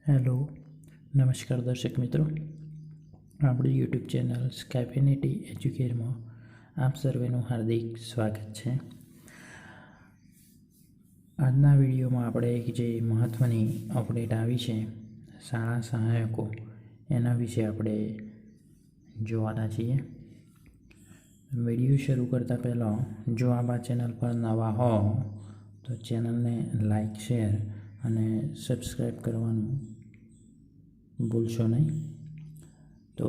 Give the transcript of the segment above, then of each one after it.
Hello, નમસ્કાર દર્શક મિત્રો. આપણી યુટ્યુબ ચેનલ સ્કેફિનિટી એજ્યુકેરમાં આપ સર્વેનું હાર્દિક સ્વાગત છે. આજના વિડીયોમાં આપણે એક જે મહત્ત્વની અપડેટ આવી છે શાળા સહાયકો એના વિશે આપણે જોવાના છીએ. વિડીયો શરૂ કરતાં પહેલાં જો આપ આ ચેનલ પર નવા હો તો ચેનલને લાઈક, શેર અને સબસ્ક્રાઈબ કરવાનું ભૂલશો નહીં. તો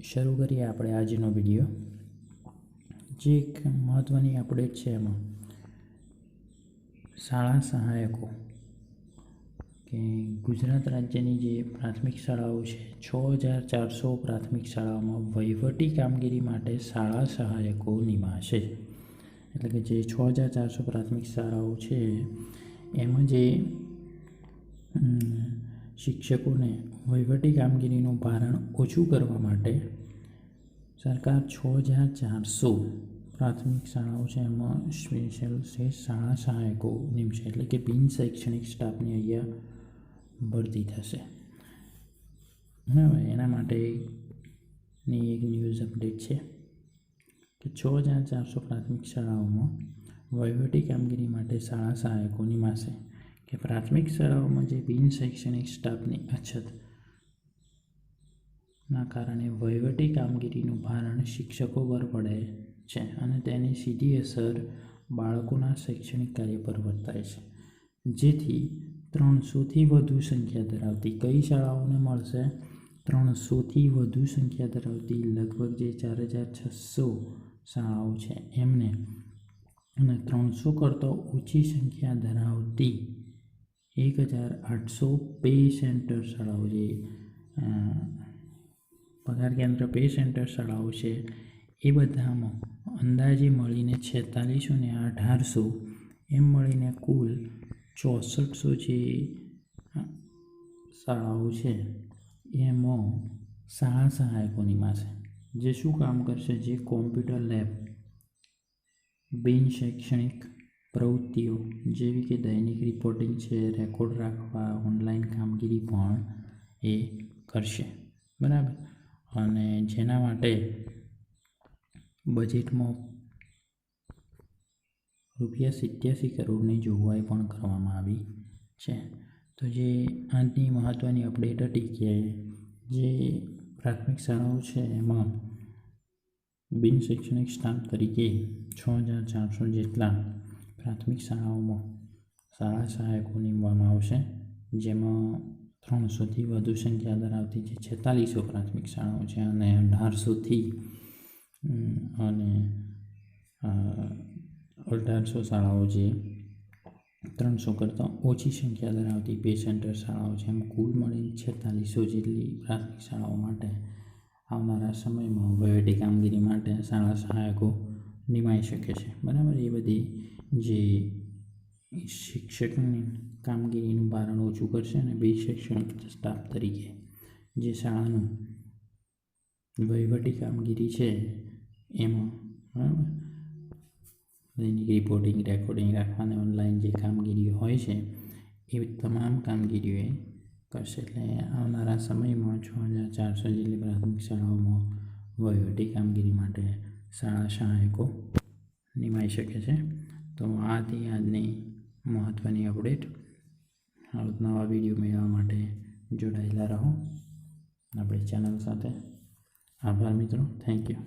શરૂ કરીએ આપણે આજનો વિડીયો. જે એક મહત્ત્વની અપડેટ છે એમાં શાળા સહાયકો કે ગુજરાત રાજ્યની જે પ્રાથમિક શાળાઓ છે 6400 પ્રાથમિક શાળાઓમાં વહીવટી કામગીરી માટે શાળા સહાયકો નિમાશે. એટલે કે જે 6400 પ્રાથમિક શાળાઓ છે એમાં જે શિક્ષકોને વહીવટી કામગીરીનું ભારણ ઓછું કરવા માટે સરકાર 6400 પ્રાથમિક શાળાઓ છે એમાં સ્પેશિયલ શાળા સહાયકો નિમશે. એટલે કે બિન શૈક્ષણિક સ્ટાફની અહીંયા ભરતી થશે. બરાબર, એના માટેની એક ન્યૂઝ અપડેટ છે કે 6400 પ્રાથમિક શાળાઓમાં વહીવટી કામગીરી માટે શાળા સહાયકો નિમાશે. કે પ્રાથમિક શાળાઓમાં જે બિન શૈક્ષણિક સ્ટાફની અછતના કારણે વહીવટી કામગીરીનું ભારણ શિક્ષકો પર પડે છે અને તેની સીધી અસર બાળકોના શૈક્ષણિક કાર્ય પર વર્તાય છે. જેથી 300થી વધુ સંખ્યા ધરાવતી કઈ શાળાઓને મળશે? 300થી વધુ સંખ્યા ધરાવતી લગભગ જે 4600 શાળાઓ છે એમને, અને 300 કરતાં ઓછી સંખ્યા ધરાવતી 1800 પે સેન્ટર શાળાઓ, જે પગાર કેન્દ્ર પે સેન્ટર શાળાઓ છે એ બધામાં અંદાજે મળીને 4600 ને 1800 એમ મળીને કુલ 6400 જે શાળાઓ છે એમાં શાળા સહાયકો નિમાશે. જે શું કામ કરશે? જે કોમ્પ્યુટર લેબ, બિન શૈક્ષણિક પ્રવૃત્તિઓ જેવી કે દૈનિક રિપોર્ટિંગ છે, રેકોર્ડ રાખવા, ઓનલાઈન કામગીરી પણ એ કરશે. બરાબર, અને જેના માટે બજેટમાં ₹87 કરોડની જોગવાઈ પણ કરવામાં આવી છે. તો જે આજની મહત્ત્વની અપડેટ હતી કે જે પ્રાથમિક શાળાઓ છે એમાં બિન શૈક્ષણિક સ્ટાફ તરીકે 6400 જેટલા પ્રાથમિક શાળાઓમાં શાળા સહાયકો નિમવામાં આવશે. જેમાં 300થી વધુ સંખ્યા ધરાવતી જે 4600 પ્રાથમિક શાળાઓ છે અને 1800 શાળાઓ જે 300 કરતાં ઓછી સંખ્યા ધરાવતી પે સેન્ટર શાળાઓ છે. એમ કુલ મળીને 4600 જેટલી પ્રાથમિક શાળાઓ માટે આવનારા સમયમાં વહીવટી કામગીરી માટે શાળા સહાયકો નિમાઈ શકે છે. બરાબર, એ બધી જે શિક્ષકની કામગીરીનું ભારણ ઓછું કરશે અને બિન શૈક્ષણિક સ્ટાફ તરીકે જે શાળાનું વહીવટી કામગીરી છે એમાં બરાબર દૈનિક રિપોર્ટિંગ, રેકોર્ડિંગ રાખવાને ઓનલાઈન જે કામગીરીઓ હોય છે એ તમામ કામગીરીઓ એ કરશે. એટલે આવનારા સમયમાં 6400 જેટલી પ્રાથમિક શાળાઓમાં વહીવટી કામગીરી માટે શાળા સહાયકો નિમાઈ શકે છે. તો આ હતી આજની મહત્ત્વની અપડેટ. નવા વિડીયો મેળવવા માટે જોડાયેલા રહો આપણી ચેનલ સાથે. આભાર મિત્રો. Thank you.